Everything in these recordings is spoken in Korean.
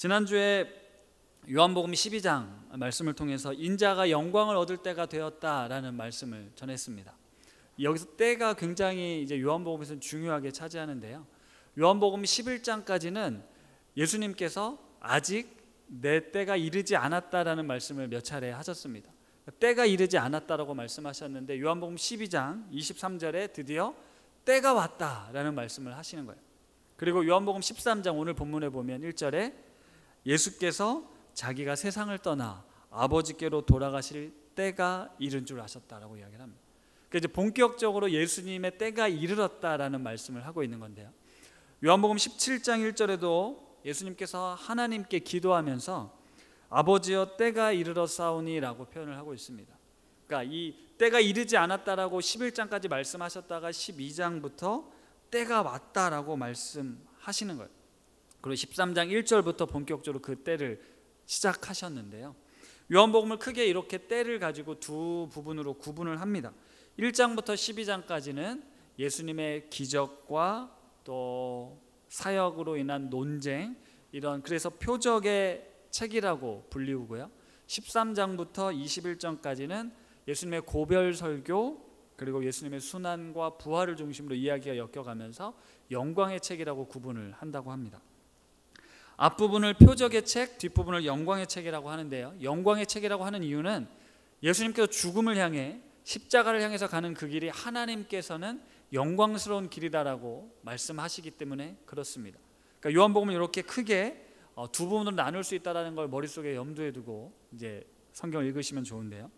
지난주에 요한복음 12장 말씀을 통해서 인자가 영광을 얻을 때가 되었다라는 말씀을 전했습니다. 여기서 때가 굉장히 이제 요한복음에서는 중요하게 차지하는데요. 요한복음 11장까지는 예수님께서 아직 내 때가 이르지 않았다라는 말씀을 몇 차례 하셨습니다. 때가 이르지 않았다라고 말씀하셨는데 요한복음 12장 23절에 드디어 때가 왔다라는 말씀을 하시는 거예요. 그리고 요한복음 13장 오늘 본문에 보면 1절에 예수께서 자기가 세상을 떠나 아버지께로 돌아가실 때가 이른 줄 아셨다라고 이야기를 합니다. 그러니까 이제 본격적으로 예수님의 때가 이르렀다라는 말씀을 하고 있는 건데요. 요한복음 17장 1절에도 예수님께서 하나님께 기도하면서 아버지여 때가 이르렀사오니라고 표현을 하고 있습니다. 그러니까 이 때가 이르지 않았다라고 11장까지 말씀하셨다가 12장부터 때가 왔다라고 말씀하시는 거예요. 그리고 13장 1절부터 본격적으로 그 때를 시작하셨는데요. 요한복음을 크게 이렇게 때를 가지고 두 부분으로 구분을 합니다. 1장부터 12장까지는 예수님의 기적과 또 사역으로 인한 논쟁, 이런 그래서 표적의 책이라고 불리우고요. 13장부터 21장까지는 예수님의 고별 설교, 그리고 예수님의 순환과 부활을 중심으로 이야기가 엮여가면서 영광의 책이라고 구분을 한다고 합니다. 앞부분을 표적의 책, 뒷부분을 영광의 책이라고 하는데요. 영광의 책이라고 하는 이유는 예수님께서 죽음을 향해 십자가를 향해서 가는 그 길이 하나님께서는 영광스러운 길이다라고 말씀하시기 때문에 그렇습니다. 그러니까 요한복음은 이렇게 크게 두 부분으로 나눌 수 있다는 걸 머릿속에 염두에 두고 이제 성경을 읽으시면 좋은데요.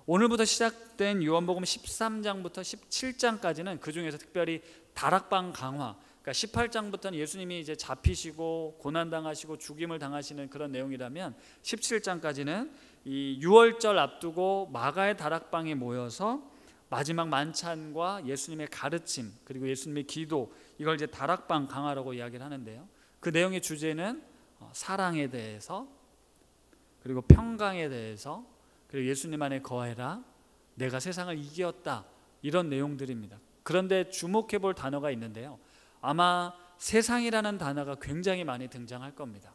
오늘부터 시작된 요한복음 13장부터 17장까지는 그 중에서 특별히 다락방 강화, 그러니까 18장부터는 예수님이 이제 잡히시고 고난당하시고 죽임을 당하시는 그런 내용이라면 17장까지는 이 유월절 앞두고 마가의 다락방에 모여서 마지막 만찬과 예수님의 가르침 그리고 예수님의 기도, 이걸 이제 다락방 강화라고 이야기를 하는데요. 그 내용의 주제는 사랑에 대해서, 그리고 평강에 대해서, 그리고 예수님 안에 거해라, 내가 세상을 이겼다, 이런 내용들입니다. 그런데 주목해 볼 단어가 있는데요. 아마 세상이라는 단어가 굉장히 많이 등장할 겁니다.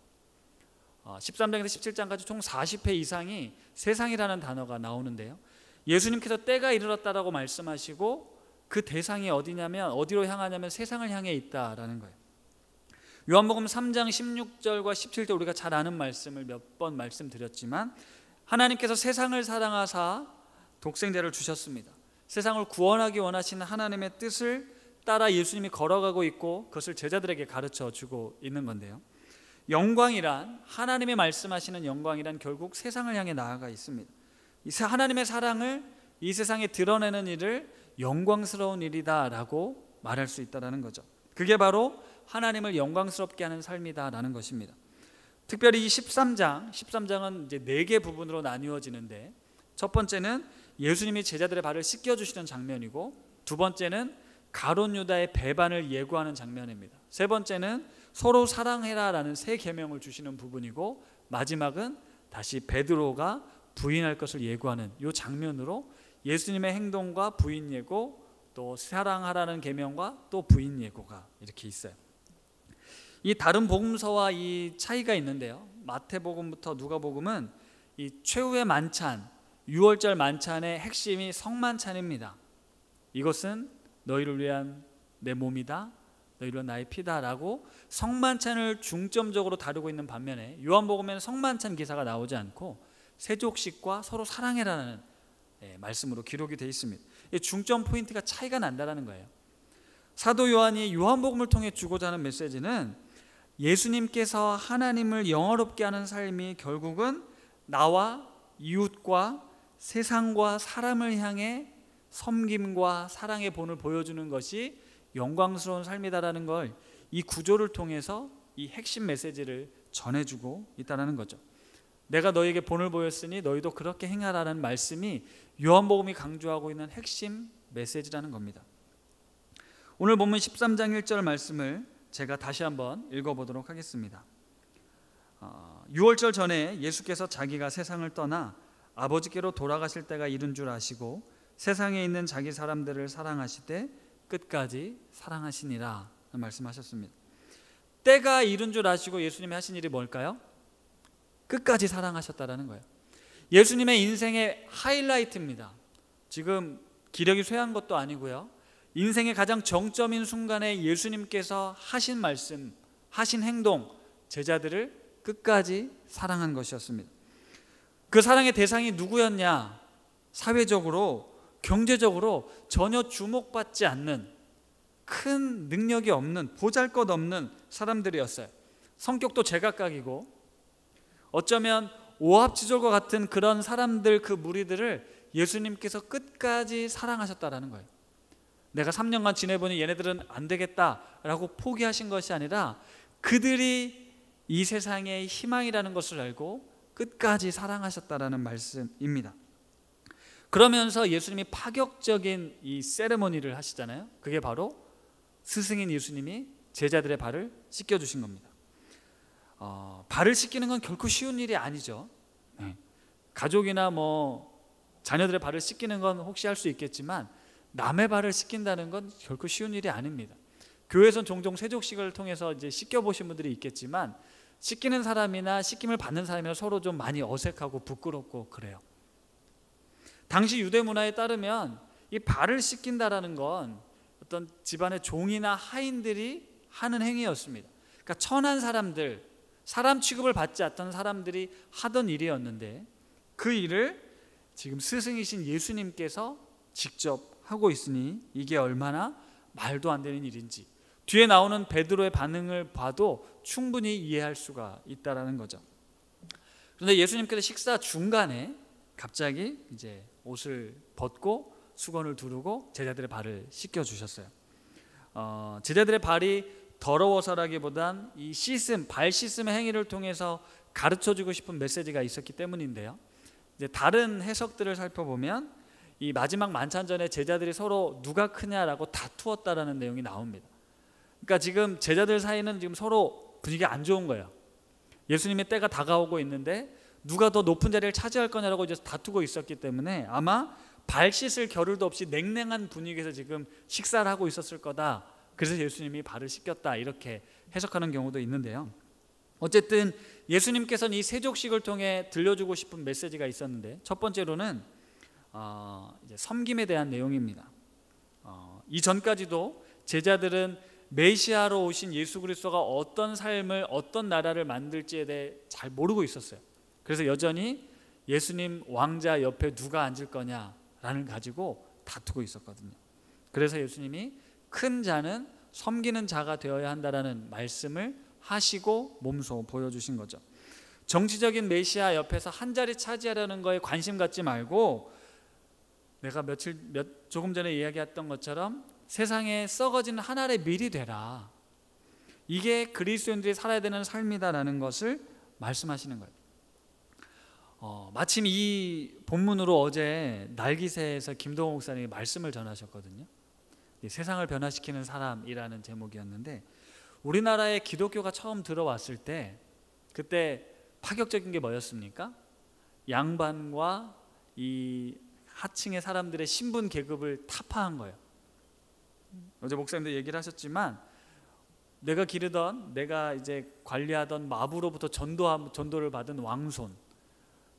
13장에서 17장까지 총 40회 이상이 세상이라는 단어가 나오는데요. 예수님께서 때가 이르렀다라고 말씀하시고 그 대상이 어디냐면, 어디로 향하냐면 세상을 향해 있다라는 거예요. 요한복음 3장 16절과 17절 우리가 잘 아는 말씀을 몇 번 말씀드렸지만, 하나님께서 세상을 사랑하사 독생자를 주셨습니다. 세상을 구원하기 원하시는 하나님의 뜻을 따라 예수님이 걸어가고 있고 그것을 제자들에게 가르쳐 주고 있는 건데요. 영광이란, 하나님이 말씀하시는 영광이란 결국 세상을 향해 나아가 있습니다. 이 하나님의 사랑을 이 세상에 드러내는 일을 영광스러운 일이다라고 말할 수 있다는 거죠. 그게 바로 하나님을 영광스럽게 하는 삶이다라는 것입니다. 특별히 이 13장은 이제 4개 부분으로 나뉘어지는데, 첫 번째는 예수님이 제자들의 발을 씻겨주시는 장면이고, 두 번째는 가룟 유다의 배반을 예고하는 장면입니다. 세 번째는 서로 사랑해라라는 새 계명을 주시는 부분이고, 마지막은 다시 베드로가 부인할 것을 예고하는 이 장면으로 예수님의 행동과 부인 예고, 또 사랑하라는 계명과 또 부인 예고가 이렇게 있어요. 이 다른 복음서와 이 차이가 있는데요. 마태복음부터 누가복음은 이 최후의 만찬, 유월절 만찬의 핵심이 성만찬입니다. 이것은 너희를 위한 내 몸이다, 너희를 위한 나의 피다라고 성만찬을 중점적으로 다루고 있는 반면에, 요한복음에는 성만찬 기사가 나오지 않고 세족식과 서로 사랑해라는 말씀으로 기록이 되어 있습니다. 중점 포인트가 차이가 난다는 거예요. 사도 요한이 요한복음을 통해 주고자 하는 메시지는 예수님께서 하나님을 영화롭게 하는 삶이 결국은 나와 이웃과 세상과 사람을 향해 섬김과 사랑의 본을 보여주는 것이 영광스러운 삶이다라는 걸 이 구조를 통해서 이 핵심 메시지를 전해주고 있다는 거죠. 내가 너에게 본을 보였으니 너희도 그렇게 행하라는 말씀이 요한복음이 강조하고 있는 핵심 메시지라는 겁니다. 오늘 본문 13장 1절 말씀을 제가 다시 한번 읽어보도록 하겠습니다. 6월절 전에 예수께서 자기가 세상을 떠나 아버지께로 돌아가실 때가 이른 줄 아시고 세상에 있는 자기 사람들을 사랑하시되 끝까지 사랑하시니라 말씀하셨습니다. 때가 이른 줄 아시고 예수님이 하신 일이 뭘까요? 끝까지 사랑하셨다라는 거예요. 예수님의 인생의 하이라이트입니다. 지금 기력이 쇠한 것도 아니고요. 인생의 가장 정점인 순간에 예수님께서 하신 말씀, 하신 행동, 제자들을 끝까지 사랑한 것이었습니다. 그 사랑의 대상이 누구였냐? 사회적으로, 경제적으로 전혀 주목받지 않는, 큰 능력이 없는, 보잘것없는 사람들이었어요. 성격도 제각각이고 어쩌면 오합지졸과 같은 그런 사람들, 그 무리들을 예수님께서 끝까지 사랑하셨다라는 거예요. 내가 3년간 지내보니 얘네들은 안 되겠다라고 포기하신 것이 아니라 그들이 이 세상의 희망이라는 것을 알고 끝까지 사랑하셨다라는 말씀입니다. 그러면서 예수님이 파격적인 이 세레모니를 하시잖아요. 그게 바로 스승인 예수님이 제자들의 발을 씻겨주신 겁니다. 발을 씻기는 건 결코 쉬운 일이 아니죠. 가족이나 자녀들의 발을 씻기는 건 혹시 할 수 있겠지만 남의 발을 씻긴다는 건 결코 쉬운 일이 아닙니다. 교회에선 종종 세족식을 통해서 이제 씻겨보신 분들이 있겠지만 씻기는 사람이나 씻김을 받는 사람이나 서로 좀 많이 어색하고 부끄럽고 그래요. 당시 유대 문화에 따르면 이 발을 씻긴다라는 건 어떤 집안의 종이나 하인들이 하는 행위였습니다. 그러니까 천한 사람들, 사람 취급을 받지 않던 사람들이 하던 일이었는데 그 일을 지금 스승이신 예수님께서 직접 하고 있으니 이게 얼마나 말도 안 되는 일인지 뒤에 나오는 베드로의 반응을 봐도 충분히 이해할 수가 있다라는 거죠. 그런데 예수님께서 식사 중간에 갑자기 이제 옷을 벗고 수건을 두르고 제자들의 발을 씻겨 주셨어요. 제자들의 발이 더러워서라기보단 이 발 씻음의 행위를 통해서 가르쳐주고 싶은 메시지가 있었기 때문인데요. 이제 다른 해석들을 살펴보면 이 마지막 만찬전에 제자들이 서로 누가 크냐라고 다투었다라는 내용이 나옵니다. 그러니까 지금 제자들 사이는 지금 서로 분위기가 안 좋은 거예요. 예수님의 때가 다가오고 있는데 누가 더 높은 자리를 차지할 거냐라고 이제 다투고 있었기 때문에 아마 발 씻을 겨를도 없이 냉랭한 분위기에서 지금 식사를 하고 있었을 거다. 그래서 예수님이 발을 씻겼다 이렇게 해석하는 경우도 있는데요. 어쨌든 예수님께서는 이 세족식을 통해 들려주고 싶은 메시지가 있었는데 첫 번째로는 이제 섬김에 대한 내용입니다. 이전까지도 제자들은 메시아로 오신 예수 그리스도가 어떤 삶을, 어떤 나라를 만들지에 대해 잘 모르고 있었어요. 그래서 여전히 예수님 왕자 옆에 누가 앉을 거냐라는 가지고 다투고 있었거든요. 그래서 예수님이 큰 자는 섬기는 자가 되어야 한다라는 말씀을 하시고 몸소 보여주신 거죠. 정치적인 메시아 옆에서 한 자리 차지하려는 거에 관심 갖지 말고 내가 조금 전에 이야기했던 것처럼 세상에 썩어지는 한 알의 밀이 되라. 이게 그리스도인들이 살아야 되는 삶이다라는 것을 말씀하시는 거예요. 마침 이 본문으로 어제 날기새에서 김동호 목사님이 말씀을 전하셨거든요. 세상을 변화시키는 사람이라는 제목이었는데 우리나라에 기독교가 처음 들어왔을 때 그때 파격적인 게 뭐였습니까? 양반과 이 하층의 사람들의 신분 계급을 타파한 거예요. 어제 목사님도 얘기를 하셨지만 내가 기르던, 내가 이제 관리하던 마부로부터 전도를 받은 왕손,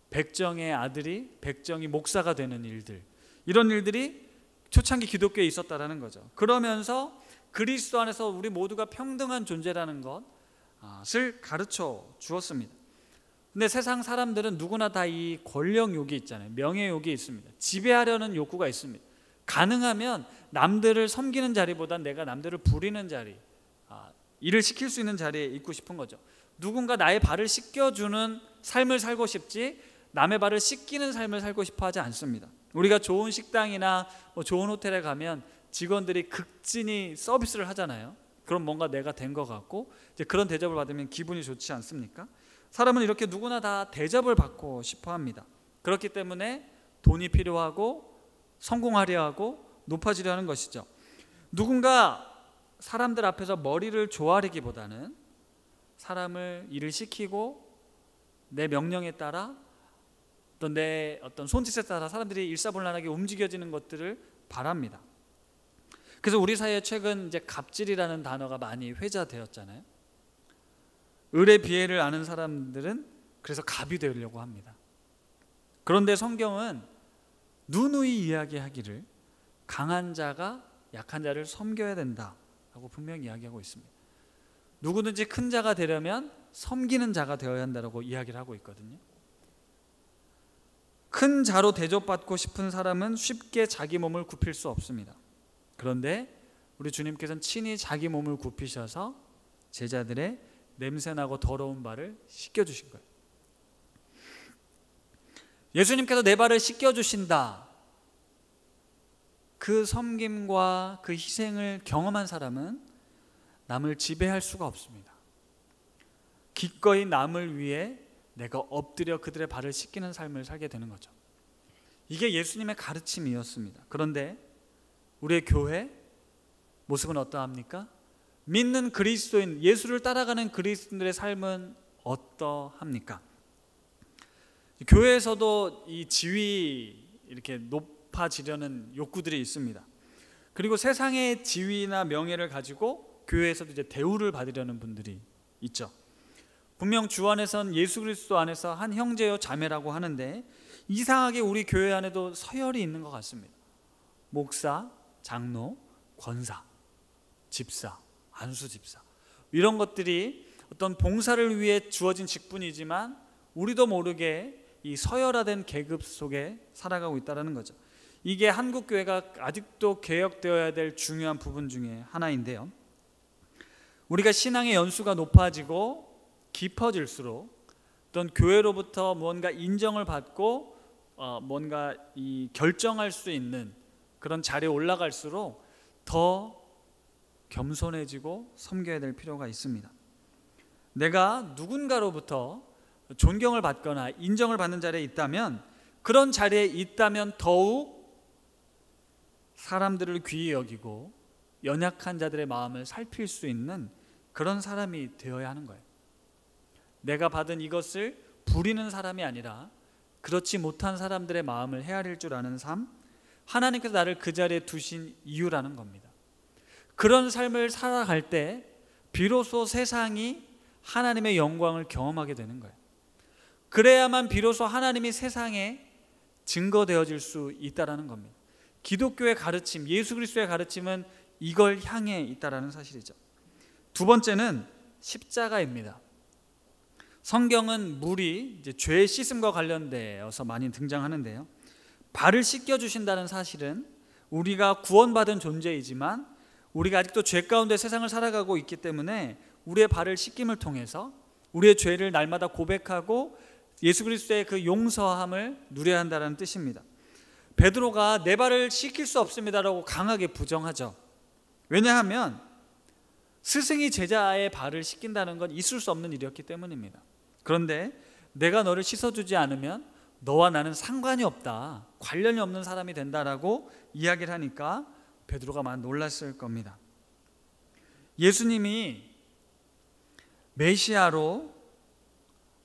백정의 아들이 백정이 목사가 되는 일들, 이런 일들이 초창기 기독교에 있었다라는 거죠. 그러면서 그리스도 안에서 우리 모두가 평등한 존재라는 것을 가르쳐 주었습니다. 근데 세상 사람들은 누구나 다 이 권력욕이 있잖아요. 명예욕이 있습니다. 지배하려는 욕구가 있습니다. 가능하면 남들을 섬기는 자리보단 내가 남들을 부리는 자리, 일을 시킬 수 있는 자리에 있고 싶은 거죠. 누군가 나의 발을 씻겨주는 삶을 살고 싶지 남의 발을 씻기는 삶을 살고 싶어 하지 않습니다. 우리가 좋은 식당이나 좋은 호텔에 가면 직원들이 극진히 서비스를 하잖아요. 그럼 뭔가 내가 된 것 같고 이제 그런 대접을 받으면 기분이 좋지 않습니까? 사람은 이렇게 누구나 다 대접을 받고 싶어 합니다. 그렇기 때문에 돈이 필요하고 성공하려 하고 높아지려 하는 것이죠. 누군가 사람들 앞에서 머리를 조아리기보다는 사람을 일을 시키고 내 명령에 따라 또 내 어떤 손짓에 따라 사람들이 일사불란하게 움직여지는 것들을 바랍니다. 그래서 우리 사이에 최근 이제 갑질이라는 단어가 많이 회자되었잖아요. 을의 비애를 아는 사람들은 그래서 갑이 되려고 합니다. 그런데 성경은 누누이 이야기하기를 강한 자가 약한 자를 섬겨야 된다라고 분명히 이야기하고 있습니다. 누구든지 큰 자가 되려면 섬기는 자가 되어야 한다고 이야기를 하고 있거든요. 큰 자로 대접받고 싶은 사람은 쉽게 자기 몸을 굽힐 수 없습니다. 그런데 우리 주님께서는 친히 자기 몸을 굽히셔서 제자들의 냄새나고 더러운 발을 씻겨주신 거예요. 예수님께서 내 발을 씻겨주신다. 그 섬김과 그 희생을 경험한 사람은 남을 지배할 수가 없습니다. 기꺼이 남을 위해 내가 엎드려 그들의 발을 씻기는 삶을 살게 되는 거죠. 이게 예수님의 가르침이었습니다. 그런데 우리의 교회 모습은 어떠합니까? 믿는 그리스도인, 예수를 따라가는 그리스도인들의 삶은 어떠합니까? 교회에서도 이 지위 이렇게 높아지려는 욕구들이 있습니다. 그리고 세상의 지위나 명예를 가지고 교회에서도 이제 대우를 받으려는 분들이 있죠. 분명 주 안에선 예수 그리스도 안에서 한 형제요 자매라고 하는데 이상하게 우리 교회 안에도 서열이 있는 것 같습니다. 목사, 장로, 권사, 집사, 안수집사, 이런 것들이 어떤 봉사를 위해 주어진 직분이지만 우리도 모르게 이 서열화된 계급 속에 살아가고 있다는 거죠. 이게 한국 교회가 아직도 개혁되어야 될 중요한 부분 중에 하나인데요. 우리가 신앙의 연수가 높아지고 깊어질수록 어떤 교회로부터 무언가 인정을 받고 뭔가 이 결정할 수 있는 그런 자리에 올라갈수록 더 겸손해지고 섬겨야 될 필요가 있습니다. 내가 누군가로부터 존경을 받거나 인정을 받는 자리에 있다면, 그런 자리에 있다면 더욱 사람들을 귀히 여기고 연약한 자들의 마음을 살필 수 있는 그런 사람이 되어야 하는 거예요. 내가 받은 이것을 부리는 사람이 아니라 그렇지 못한 사람들의 마음을 헤아릴 줄 아는 삶, 하나님께서 나를 그 자리에 두신 이유라는 겁니다. 그런 삶을 살아갈 때 비로소 세상이 하나님의 영광을 경험하게 되는 거예요. 그래야만 비로소 하나님이 세상에 증거되어질 수 있다는 겁니다. 기독교의 가르침, 예수 그리스도의 가르침은 이걸 향해 있다는 사실이죠. 두 번째는 십자가입니다. 성경은 물이 이제 죄 씻음과 관련되어서 많이 등장하는데요. 발을 씻겨주신다는 사실은 우리가 구원받은 존재이지만 우리가 아직도 죄 가운데 세상을 살아가고 있기 때문에 우리의 발을 씻김을 통해서 우리의 죄를 날마다 고백하고 예수 그리스도의 그 용서함을 누려야 한다는 뜻입니다. 베드로가 내 발을 씻길 수 없습니다라고 강하게 부정하죠. 왜냐하면 스승이 제자의 발을 씻긴다는 건 있을 수 없는 일이었기 때문입니다. 그런데 내가 너를 씻어주지 않으면 너와 나는 상관이 없다, 관련이 없는 사람이 된다라고 이야기를 하니까 베드로가 많이 놀랐을 겁니다. 예수님이 메시아로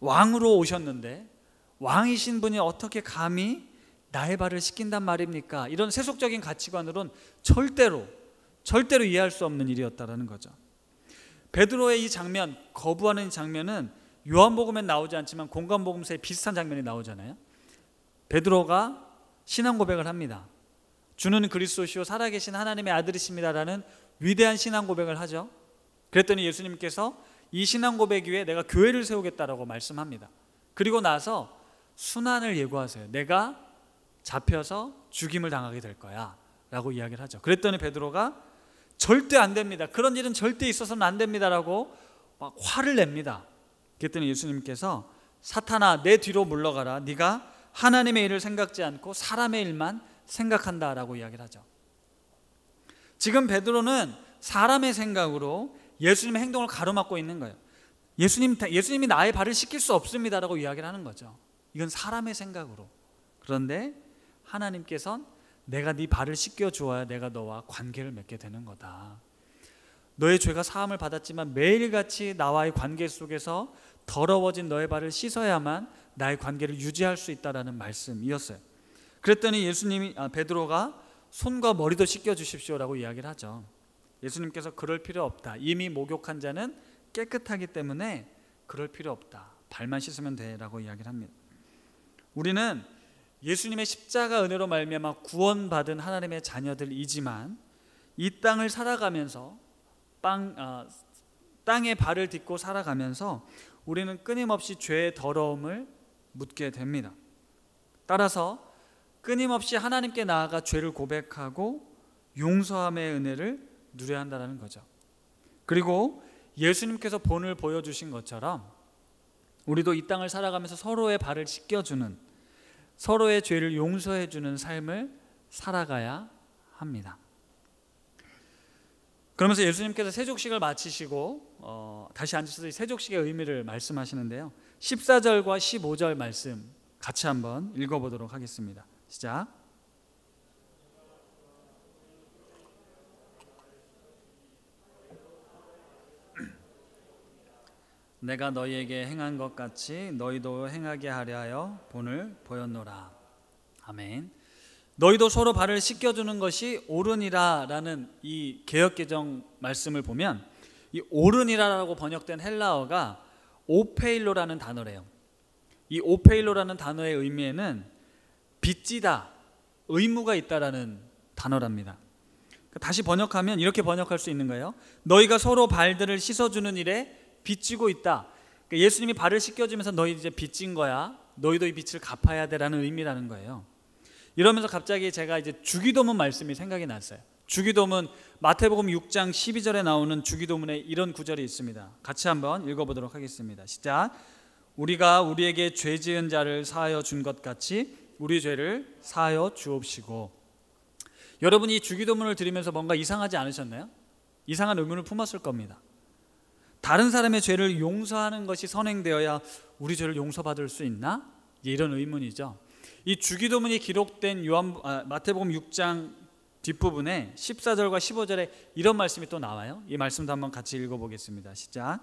왕으로 오셨는데 왕이신 분이 어떻게 감히 나의 발을 씻긴단 말입니까? 이런 세속적인 가치관으로는 절대로 이해할 수 없는 일이었다는 거죠. 베드로의 이 장면, 거부하는 장면은 요한복음엔 나오지 않지만 공관복음서에 비슷한 장면이 나오잖아요. 베드로가 신앙 고백을 합니다. 주는 그리스도시요 살아계신 하나님의 아들이십니다라는 위대한 신앙 고백을 하죠. 그랬더니 예수님께서 이 신앙 고백 위에 내가 교회를 세우겠다라고 말씀합니다. 그리고 나서 순환을 예고하세요. 내가 잡혀서 죽임을 당하게 될 거야 라고 이야기를 하죠. 그랬더니 베드로가 절대 안 됩니다, 그런 일은 절대 있어서는 안 됩니다라고 막 화를 냅니다. 그랬더니 예수님께서 사탄아 내 뒤로 물러가라, 네가 하나님의 일을 생각지 않고 사람의 일만 생각한다라고 이야기를 하죠. 지금 베드로는 사람의 생각으로 예수님의 행동을 가로막고 있는 거예요. 예수님이 나의 발을 씻길 수 없습니다라고 이야기를 하는 거죠. 이건 사람의 생각으로. 그런데 하나님께서는 내가 네 발을 씻겨 주어야 내가 너와 관계를 맺게 되는 거다. 너의 죄가 사함을 받았지만 매일같이 나와의 관계 속에서 더러워진 너의 발을 씻어야만 나의 관계를 유지할 수 있다라는 말씀이었어요. 그랬더니 베드로가 손과 머리도 씻겨 주십시오라고 이야기를 하죠. 예수님께서 그럴 필요 없다, 이미 목욕한 자는 깨끗하기 때문에 그럴 필요 없다, 발만 씻으면 돼라고 이야기를 합니다. 우리는 예수님의 십자가 은혜로 말미암아 구원받은 하나님의 자녀들이지만 이 땅을 살아가면서 땅에 발을 딛고 살아가면서 우리는 끊임없이 죄의 더러움을 묻게 됩니다. 따라서 끊임없이 하나님께 나아가 죄를 고백하고 용서함의 은혜를 누려야 한다는 거죠. 그리고 예수님께서 본을 보여주신 것처럼 우리도 이 땅을 살아가면서 서로의 발을 씻겨주는, 서로의 죄를 용서해주는 삶을 살아가야 합니다. 그러면서 예수님께서 세족식을 마치시고 다시 앉으셔서 세족식의 의미를 말씀하시는데요, 14절과 15절 말씀 같이 한번 읽어보도록 하겠습니다. 시작. 내가 너희에게 행한 것 같이 너희도 행하게 하려 하여 본을 보였노라. 아멘. 너희도 서로 발을 씻겨주는 것이 옳으니라 라는 이 개역개정 말씀을 보면 이 옳으니라라고 번역된 헬라어가 오페일로라는 단어래요. 이 오페일로라는 단어의 의미에는 빚지다, 의무가 있다라는 단어랍니다. 다시 번역하면 이렇게 번역할 수 있는 거예요. 너희가 서로 발들을 씻어주는 일에 빚지고 있다. 예수님이 발을 씻겨주면서 너희 이제 빚진 거야, 너희도 이 빚을 갚아야 되라는 의미라는 거예요. 이러면서 갑자기 제가 이제 주기도문 말씀이 생각이 났어요. 주기도문 마태복음 6장 12절에 나오는 주기도문에 이런 구절이 있습니다. 같이 한번 읽어보도록 하겠습니다. 시작. 우리가 우리에게 죄 지은 자를 사하여 준 것 같이 우리 죄를 사하여 주옵시고. 여러분이 주기도문을 들으면서 뭔가 이상하지 않으셨나요? 이상한 의문을 품었을 겁니다. 다른 사람의 죄를 용서하는 것이 선행되어야 우리 죄를 용서받을 수 있나? 이런 의문이죠. 이 주기도문이 기록된 마태복음 6장 뒷부분에 14절과 15절에 이런 말씀이 또 나와요. 이 말씀도 한번 같이 읽어보겠습니다. 시작.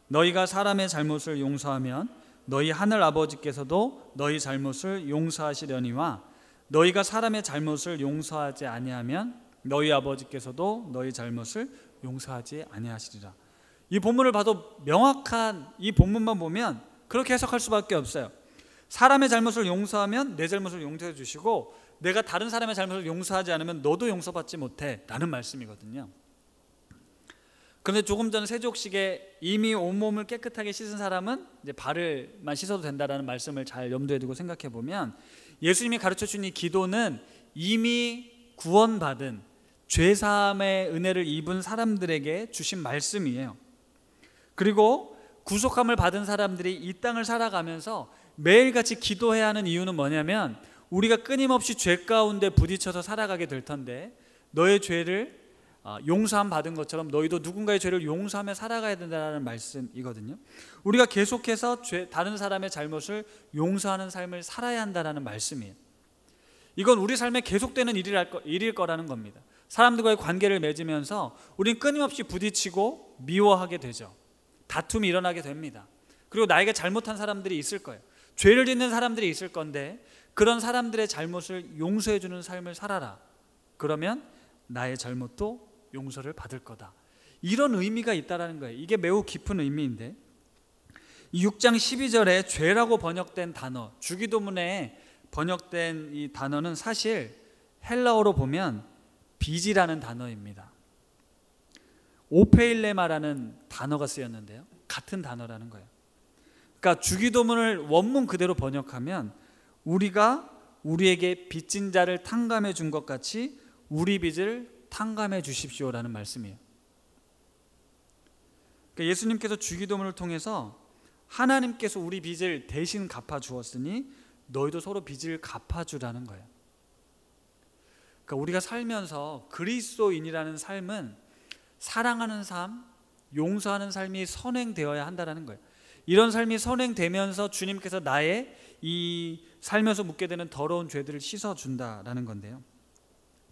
너희가 사람의 잘못을 용서하면 너희 하늘 아버지께서도 너희 잘못을 용서하시려니와 너희가 사람의 잘못을 용서하지 아니하면 너희 아버지께서도 너희 잘못을 용서하지 아니하시리라. 이 본문을 봐도 명확한 이 본문만 보면 그렇게 해석할 수밖에 없어요. 사람의 잘못을 용서하면 내 잘못을 용서해 주시고 내가 다른 사람의 잘못을 용서하지 않으면 너도 용서받지 못해 라는 말씀이거든요. 그런데 조금 전 세족식에 이미 온몸을 깨끗하게 씻은 사람은 이제 발을만 씻어도 된다라는 말씀을 잘 염두에 두고 생각해 보면 예수님이 가르쳐 준 이 기도는 이미 구원받은 죄사함의 은혜를 입은 사람들에게 주신 말씀이에요. 그리고 구속함을 받은 사람들이 이 땅을 살아가면서 매일같이 기도해야 하는 이유는 뭐냐면 우리가 끊임없이 죄 가운데 부딪혀서 살아가게 될 텐데 너의 죄를 용서함 받은 것처럼 너희도 누군가의 죄를 용서하며 살아가야 된다는 말씀이거든요. 우리가 계속해서 다른 사람의 잘못을 용서하는 삶을 살아야 한다는 말씀이에요. 이건 우리 삶에 계속되는 일일 거라는 겁니다. 사람들과의 관계를 맺으면서 우리는 끊임없이 부딪히고 미워하게 되죠. 다툼이 일어나게 됩니다. 그리고 나에게 잘못한 사람들이 있을 거예요. 죄를 짓는 사람들이 있을 건데 그런 사람들의 잘못을 용서해 주는 삶을 살아라. 그러면 나의 잘못도 용서를 받을 거다. 이런 의미가 있다는 거예요. 이게 매우 깊은 의미인데 이 6장 12절에 죄라고 번역된 단어, 주기도문에 번역된 이 단어는 사실 헬라어로 보면 빚이라는 단어입니다. 오페일레마라는 단어가 쓰였는데요, 같은 단어라는 거예요. 그러니까 주기도문을 원문 그대로 번역하면 우리가 우리에게 빚진 자를 탕감해 준 것 같이 우리 빚을 탕감해 주십시오라는 말씀이에요. 그러니까 예수님께서 주기도문을 통해서 하나님께서 우리 빚을 대신 갚아 주었으니 너희도 서로 빚을 갚아 주라는 거예요. 그러니까 우리가 살면서 그리스도인이라는 삶은 사랑하는 삶, 용서하는 삶이 선행되어야 한다는 거예요. 이런 삶이 선행되면서 주님께서 나의 이 살면서 묻게 되는 더러운 죄들을 씻어준다라는 건데요.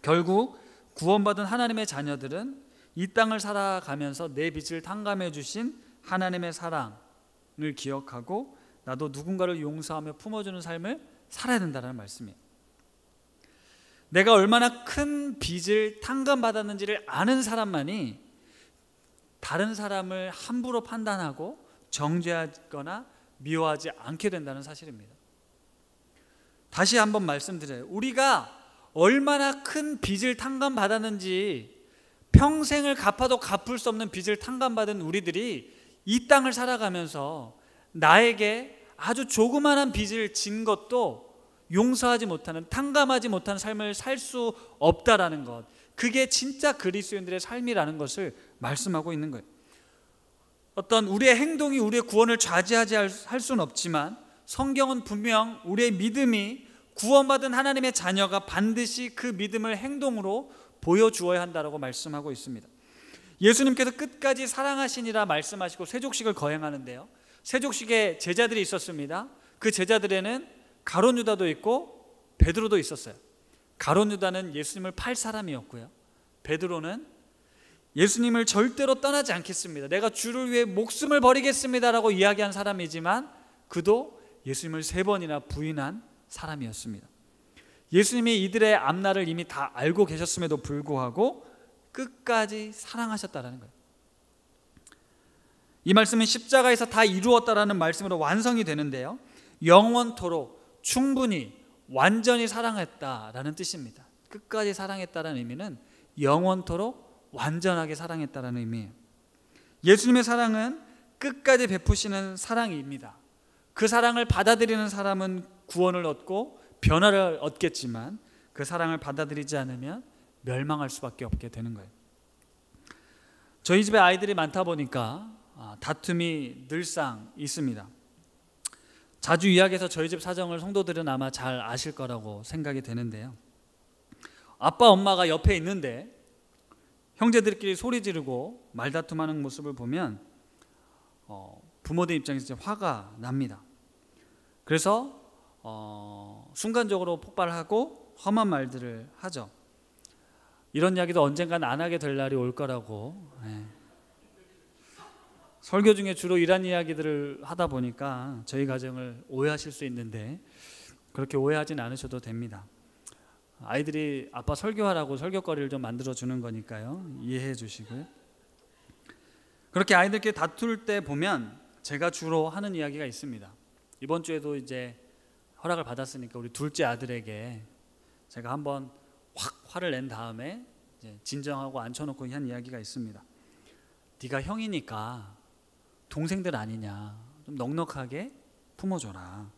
결국 구원받은 하나님의 자녀들은 이 땅을 살아가면서 내 빚을 탕감해 주신 하나님의 사랑을 기억하고 나도 누군가를 용서하며 품어주는 삶을 살아야 된다는 말씀이에요. 내가 얼마나 큰 빚을 탕감받았는지를 아는 사람만이 다른 사람을 함부로 판단하고 정죄하거나 미워하지 않게 된다는 사실입니다. 다시 한번 말씀드려요. 우리가 얼마나 큰 빚을 탕감받았는지, 평생을 갚아도 갚을 수 없는 빚을 탕감받은 우리들이 이 땅을 살아가면서 나에게 아주 조그마한 빚을 진 것도 용서하지 못하는, 탕감하지 못하는 삶을 살 수 없다라는 것, 그게 진짜 그리스도인들의 삶이라는 것을 말씀하고 있는 거예요. 어떤 우리의 행동이 우리의 구원을 좌지하지 할 수는 없지만 성경은 분명 우리의 믿음이, 구원받은 하나님의 자녀가 반드시 그 믿음을 행동으로 보여주어야 한다고 말씀하고 있습니다. 예수님께서 끝까지 사랑하시니라 말씀하시고 세족식을 거행하는데요, 세족식에 제자들이 있었습니다. 그 제자들에는 가룟 유다도 있고 베드로도 있었어요. 가룟 유다는 예수님을 팔 사람이었고요, 베드로는 예수님을 절대로 떠나지 않겠습니다, 내가 주를 위해 목숨을 버리겠습니다 라고 이야기한 사람이지만 그도 예수님을 3번이나 부인한 사람이었습니다. 예수님이 이들의 앞날을 이미 다 알고 계셨음에도 불구하고 끝까지 사랑하셨다는 거예요. 이 말씀은 십자가에서 다 이루었다라는 말씀으로 완성이 되는데요, 영원토록 충분히 완전히 사랑했다라는 뜻입니다. 끝까지 사랑했다라는 의미는 영원토록 완전하게 사랑했다라는 의미예요. 예수님의 사랑은 끝까지 베푸시는 사랑입니다. 그 사랑을 받아들이는 사람은 구원을 얻고 변화를 얻겠지만 그 사랑을 받아들이지 않으면 멸망할 수밖에 없게 되는 거예요. 저희 집에 아이들이 많다 보니까 다툼이 늘상 있습니다. 자주 이야기해서 저희 집 사정을 성도들은 아마 잘 아실 거라고 생각이 되는데요, 아빠 엄마가 옆에 있는데 형제들끼리 소리 지르고 말다툼하는 모습을 보면 부모들 입장에서 화가 납니다. 그래서 순간적으로 폭발하고 험한 말들을 하죠. 이런 이야기도 언젠간 안 하게 될 날이 올 거라고, 설교 중에 주로 이런 이야기들을 하다 보니까 저희 가정을 오해하실 수 있는데 그렇게 오해하진 않으셔도 됩니다. 아이들이 아빠 설교하라고 설교거리를 좀 만들어 주는 거니까요, 이해해 주시고요. 그렇게 아이들끼리 다툴 때 보면 제가 주로 하는 이야기가 있습니다. 이번 주에도 이제 허락을 받았으니까 우리 둘째 아들에게 제가 한번 확 화를 낸 다음에 이제 진정하고 앉혀놓고 한 이야기가 있습니다. 네가 형이니까 동생들 아니냐, 좀 넉넉하게 품어줘라.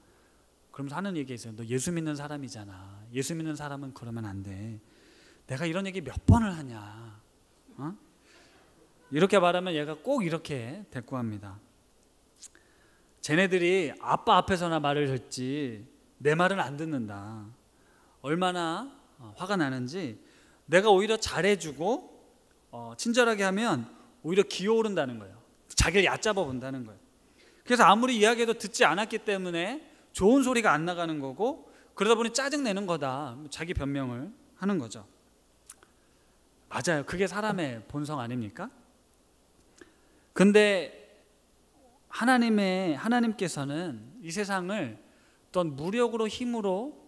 그러면서 하는 얘기가 있어요. 너 예수 믿는 사람이잖아. 예수 믿는 사람은 그러면 안 돼. 내가 이런 얘기 몇 번을 하냐, 이렇게 말하면 얘가 꼭 이렇게 대꾸합니다. 쟤네들이 아빠 앞에서나 말을 듣지 내 말은 안 듣는다. 얼마나 화가 나는지, 내가 오히려 잘해주고 친절하게 하면 오히려 기어오른다는 거예요. 자기를 얕잡아 본다는 거예요. 그래서 아무리 이야기해도 듣지 않았기 때문에 좋은 소리가 안 나가는 거고, 그러다 보니 짜증내는 거다, 자기 변명을 하는 거죠. 맞아요. 그게 사람의 본성 아닙니까? 근데 하나님께서는 이 세상을 어떤 무력으로, 힘으로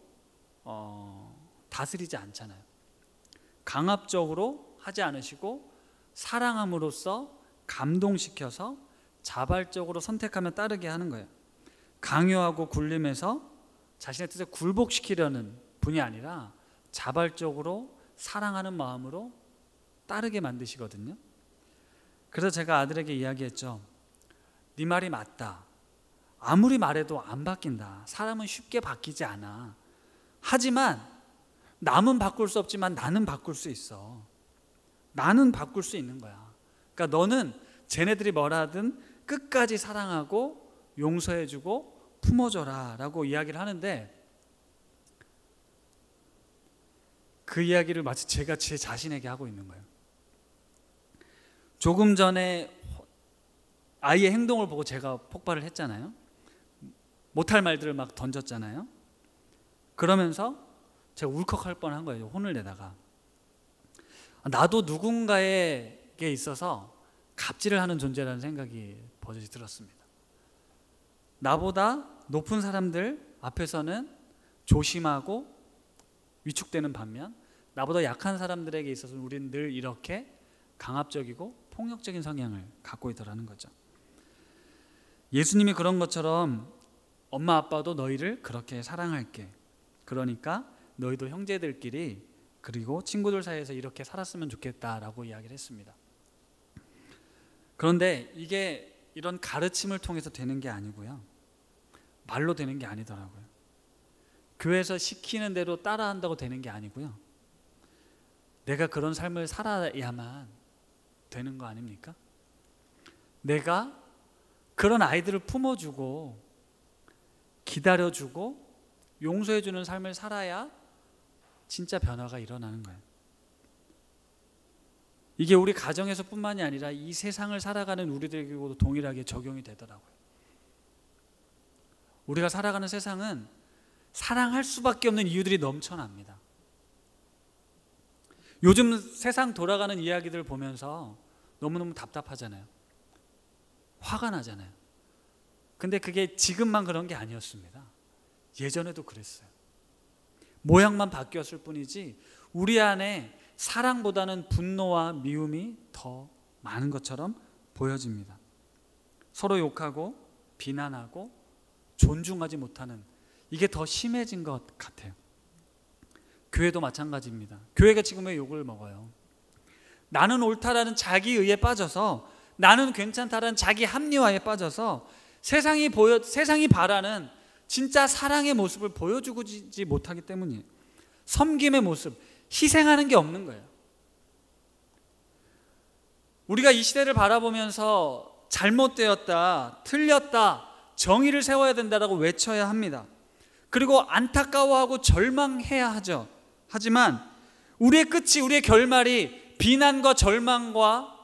다스리지 않잖아요. 강압적으로 하지 않으시고 사랑함으로써 감동시켜서 자발적으로 선택하며 따르게 하는 거예요. 강요하고 굴림해서 자신의 뜻에 굴복시키려는 분이 아니라 자발적으로 사랑하는 마음으로 따르게 만드시거든요. 그래서 제가 아들에게 이야기했죠. 네 말이 맞다. 아무리 말해도 안 바뀐다. 사람은 쉽게 바뀌지 않아. 하지만 남은 바꿀 수 없지만 나는 바꿀 수 있어. 나는 바꿀 수 있는 거야. 그러니까 너는 쟤네들이 뭐라 하든 끝까지 사랑하고 용서해주고 품어줘라 라고 이야기를 하는데, 그 이야기를 마치 제가 제 자신에게 하고 있는 거예요. 조금 전에 아이의 행동을 보고 제가 폭발을 했잖아요. 못할 말들을 막 던졌잖아요. 그러면서 제가 울컥할 뻔한 거예요. 혼을 내다가. 나도 누군가에게 있어서 갑질을 하는 존재라는 생각이 버젓이 들었습니다. 나보다 높은 사람들 앞에서는 조심하고 위축되는 반면 나보다 약한 사람들에게 있어서는 우리는 늘 이렇게 강압적이고 폭력적인 성향을 갖고 있더라는 거죠. 예수님이 그런 것처럼 엄마 아빠도 너희를 그렇게 사랑할게. 그러니까 너희도 형제들끼리 그리고 친구들 사이에서 이렇게 살았으면 좋겠다라고 이야기를 했습니다. 그런데 이게 이런 가르침을 통해서 되는 게 아니고요, 말로 되는 게 아니더라고요. 교회에서 시키는 대로 따라한다고 되는 게 아니고요, 내가 그런 삶을 살아야만 되는 거 아닙니까? 내가 그런 아이들을 품어주고 기다려주고 용서해주는 삶을 살아야 진짜 변화가 일어나는 거예요. 이게 우리 가정에서 뿐만이 아니라 이 세상을 살아가는 우리들에게도 동일하게 적용이 되더라고요. 우리가 살아가는 세상은 사랑할 수밖에 없는 이유들이 넘쳐납니다. 요즘 세상 돌아가는 이야기들 보면서 너무너무 답답하잖아요. 화가 나잖아요. 근데 그게 지금만 그런 게 아니었습니다. 예전에도 그랬어요. 모양만 바뀌었을 뿐이지 우리 안에 사랑보다는 분노와 미움이 더 많은 것처럼 보여집니다. 서로 욕하고 비난하고 존중하지 못하는, 이게 더 심해진 것 같아요. 교회도 마찬가지입니다. 교회가 지금 왜 욕을 먹어요? 나는 옳다라는 자기의에 빠져서, 나는 괜찮다라는 자기 합리화에 빠져서 세상이 바라는 진짜 사랑의 모습을 보여주지 못하기 때문이에요. 섬김의 모습, 희생하는 게 없는 거예요. 우리가 이 시대를 바라보면서 잘못되었다, 틀렸다, 정의를 세워야 된다라고 외쳐야 합니다. 그리고 안타까워하고 절망해야 하죠. 하지만 우리의 끝이, 우리의 결말이 비난과 절망과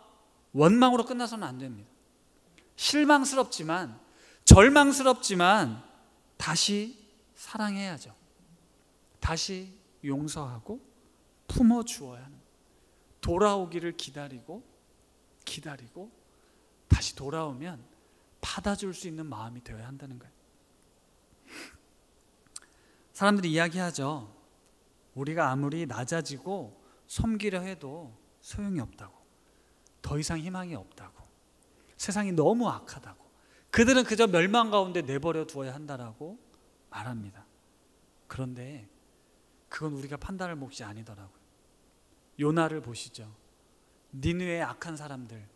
원망으로 끝나서는 안 됩니다. 실망스럽지만, 절망스럽지만 다시 사랑해야죠. 다시 용서하고 품어주어야 하는, 돌아오기를 기다리고 다시 돌아오면 받아줄 수 있는 마음이 되어야 한다는 거예요. 사람들이 이야기하죠. 우리가 아무리 낮아지고 섬기려 해도 소용이 없다고, 더 이상 희망이 없다고, 세상이 너무 악하다고, 그들은 그저 멸망 가운데 내버려 두어야 한다라고 말합니다. 그런데 그건 우리가 판단할 몫이 아니더라고요. 요나를 보시죠. 니느웨의 악한 사람들,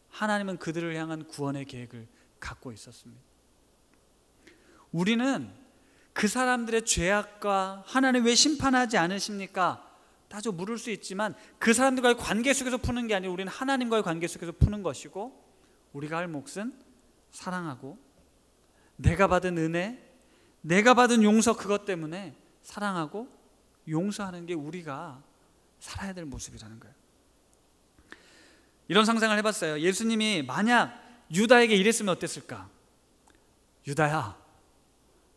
하나님은 그들을 향한 구원의 계획을 갖고 있었습니다. 우리는 그 사람들의 죄악과 하나님 왜 심판하지 않으십니까? 따져 물을 수 있지만 그 사람들과의 관계 속에서 푸는 게 아니라 우리는 하나님과의 관계 속에서 푸는 것이고, 우리가 할 몫은 사랑하고, 내가 받은 은혜, 내가 받은 용서, 그것 때문에 사랑하고 용서하는 게 우리가 살아야 될 모습이라는 거예요. 이런 상상을 해봤어요. 예수님이 만약 유다에게 이랬으면 어땠을까? 유다야,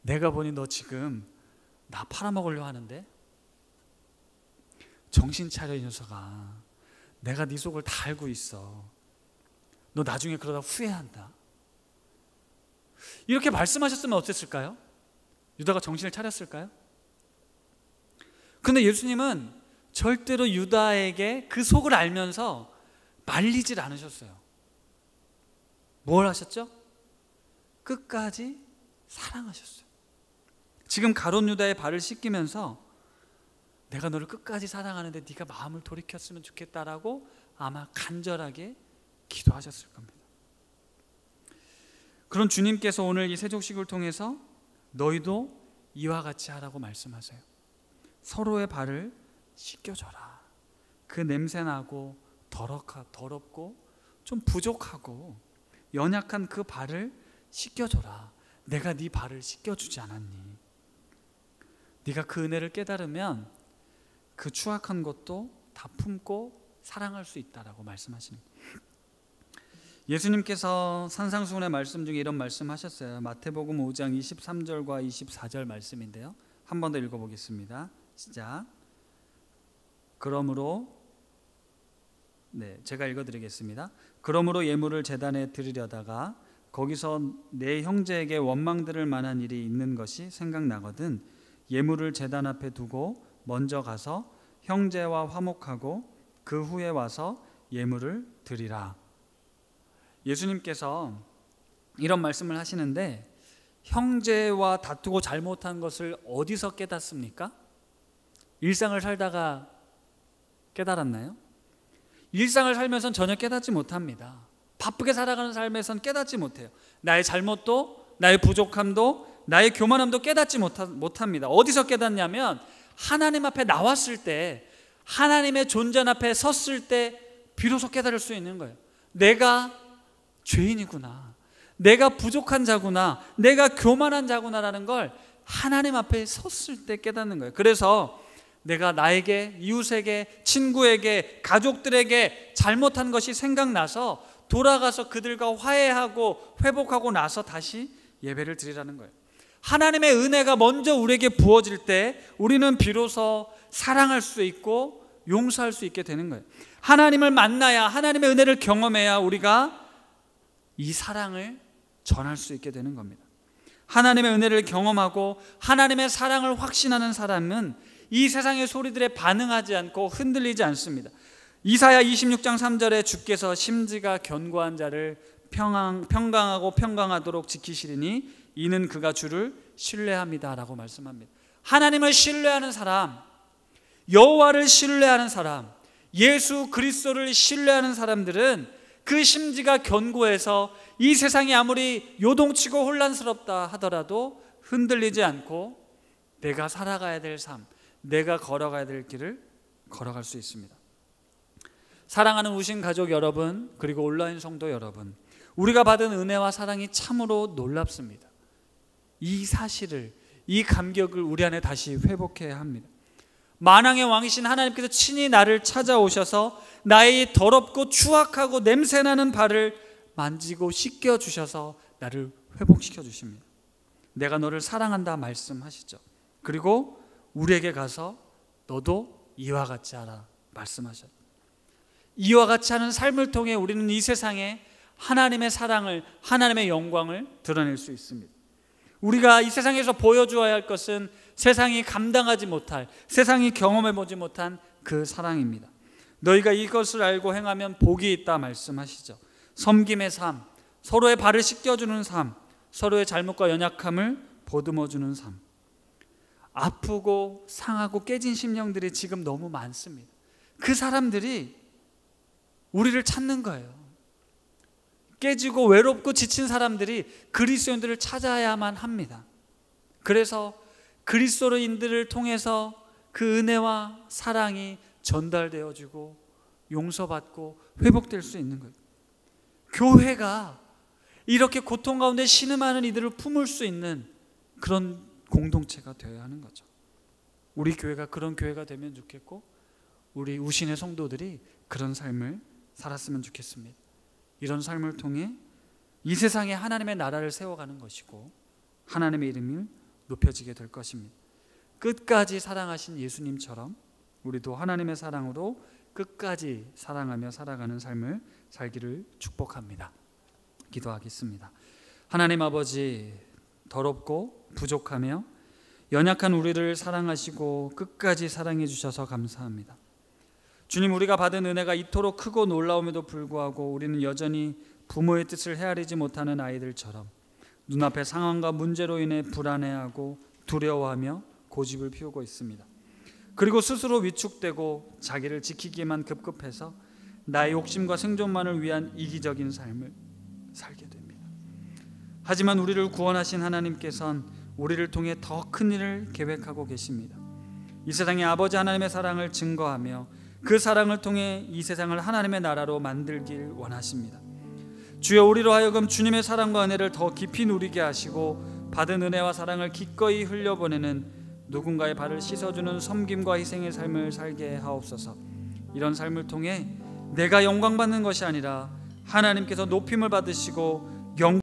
내가 보니 너 지금 나 팔아먹으려 하는데? 정신 차려 이 녀석아. 내가 네 속을 다 알고 있어. 너 나중에 그러다 후회한다. 이렇게 말씀하셨으면 어땠을까요? 유다가 정신을 차렸을까요? 근데 예수님은 절대로 유다에게 그 속을 알면서 말리질 않으셨어요. 뭘 하셨죠? 끝까지 사랑하셨어요. 지금 가룟 유다의 발을 씻기면서 내가 너를 끝까지 사랑하는데 네가 마음을 돌이켰으면 좋겠다라고 아마 간절하게 기도하셨을 겁니다. 그런 주님께서 오늘 이 세족식을 통해서 너희도 이와 같이 하라고 말씀하세요. 서로의 발을 씻겨줘라. 그 냄새나고 더럽고 좀 부족하고 연약한 그 발을 씻겨줘라. 내가 네 발을 씻겨주지 않았니? 네가 그 은혜를 깨달으면 그 추악한 것도 다 품고 사랑할 수 있다라고 말씀하시는 거예요. 예수님께서 산상수훈의 말씀 중에 이런 말씀하셨어요. 마태복음 5장 23절과 24절 말씀인데요, 한 번 더 읽어보겠습니다. 시작. 그러므로, 제가 읽어드리겠습니다. 그러므로 예물을 제단에 드리려다가 거기서 내 형제에게 원망 들을 만한 일이 있는 것이 생각나거든 예물을 제단 앞에 두고 먼저 가서 형제와 화목하고 그 후에 와서 예물을 드리라. 예수님께서 이런 말씀을 하시는데, 형제와 다투고 잘못한 것을 어디서 깨닫습니까? 일상을 살다가 깨달았나요? 일상을 살면서는 전혀 깨닫지 못합니다. 바쁘게 살아가는 삶에선 깨닫지 못해요. 나의 잘못도, 나의 부족함도, 나의 교만함도 깨닫지 못합니다. 어디서 깨닫냐면 하나님 앞에 나왔을 때, 하나님의 존재 앞에 섰을 때 비로소 깨달을 수 있는 거예요. 내가 죄인이구나, 내가 부족한 자구나, 내가 교만한 자구나라는 걸 하나님 앞에 섰을 때 깨닫는 거예요. 그래서 내가 나에게, 이웃에게, 친구에게, 가족들에게 잘못한 것이 생각나서 돌아가서 그들과 화해하고 회복하고 나서 다시 예배를 드리라는 거예요. 하나님의 은혜가 먼저 우리에게 부어질 때 우리는 비로소 사랑할 수 있고 용서할 수 있게 되는 거예요. 하나님을 만나야, 하나님의 은혜를 경험해야 우리가 이 사랑을 전할 수 있게 되는 겁니다. 하나님의 은혜를 경험하고 하나님의 사랑을 확신하는 사람은 이 세상의 소리들에 반응하지 않고 흔들리지 않습니다. 이사야 26장 3절에 주께서 심지가 견고한 자를 평강하고 평강하도록 지키시리니 이는 그가 주를 신뢰합니다 라고 말씀합니다. 하나님을 신뢰하는 사람, 여호와를 신뢰하는 사람, 예수 그리스도를 신뢰하는 사람들은 그 심지가 견고해서 이 세상이 아무리 요동치고 혼란스럽다 하더라도 흔들리지 않고 내가 살아가야 될 삶, 내가 걸어가야 될 길을 걸어갈 수 있습니다. 사랑하는 우신 가족 여러분, 그리고 온라인 성도 여러분, 우리가 받은 은혜와 사랑이 참으로 놀랍습니다. 이 사실을, 이 감격을 우리 안에 다시 회복해야 합니다. 만왕의 왕이신 하나님께서 친히 나를 찾아오셔서 나의 더럽고 추악하고 냄새나는 발을 만지고 씻겨주셔서 나를 회복시켜 주십니다. 내가 너를 사랑한다 말씀하시죠. 그리고 우리에게 가서 너도 이와 같이 하라 말씀하셨죠. 이와 같이 하는 삶을 통해 우리는 이 세상에 하나님의 사랑을, 하나님의 영광을 드러낼 수 있습니다. 우리가 이 세상에서 보여주어야 할 것은 세상이 감당하지 못할, 세상이 경험해보지 못한 그 사랑입니다. 너희가 이것을 알고 행하면 복이 있다 말씀하시죠. 섬김의 삶, 서로의 발을 씻겨주는 삶, 서로의 잘못과 연약함을 보듬어주는 삶. 아프고 상하고 깨진 심령들이 지금 너무 많습니다. 그 사람들이 우리를 찾는 거예요. 깨지고 외롭고 지친 사람들이 그리스도인들을 찾아야만 합니다. 그래서 그리스도인들을 통해서 그 은혜와 사랑이 전달되어지고 용서받고 회복될 수 있는 거예요. 교회가 이렇게 고통 가운데 신음하는 이들을 품을 수 있는 그런 공동체가 되어야 하는 거죠. 우리 교회가 그런 교회가 되면 좋겠고, 우리 우신의 성도들이 그런 삶을 살았으면 좋겠습니다. 이런 삶을 통해 이 세상에 하나님의 나라를 세워가는 것이고 하나님의 이름이 높여지게 될 것입니다. 끝까지 사랑하신 예수님처럼 우리도 하나님의 사랑으로 끝까지 사랑하며 살아가는 삶을 살기를 축복합니다. 기도하겠습니다. 하나님 아버지, 더럽고 부족하며 연약한 우리를 사랑하시고 끝까지 사랑해 주셔서 감사합니다. 주님, 우리가 받은 은혜가 이토록 크고 놀라움에도 불구하고 우리는 여전히 부모의 뜻을 헤아리지 못하는 아이들처럼 눈앞의 상황과 문제로 인해 불안해하고 두려워하며 고집을 피우고 있습니다. 그리고 스스로 위축되고 자기를 지키기에만 급급해서 나의 욕심과 생존만을 위한 이기적인 삶을 살게 됩니다. 하지만 우리를 구원하신 하나님께서는 우리를 통해 더 큰 일을 계획하고 계십니다. 이 세상에 아버지 하나님의 사랑을 증거하며 그 사랑을 통해 이 세상을 하나님의 나라로 만들길 원하십니다. 주여, 우리로 하여금 주님의 사랑과 은혜를 더 깊이 누리게 하시고 받은 은혜와 사랑을 기꺼이 흘려보내는 누군가의 발을 씻어주는 섬김과 희생의 삶을 살게 하옵소서. 이런 삶을 통해 내가 영광받는 것이 아니라 하나님께서 높임을 받으시고 영광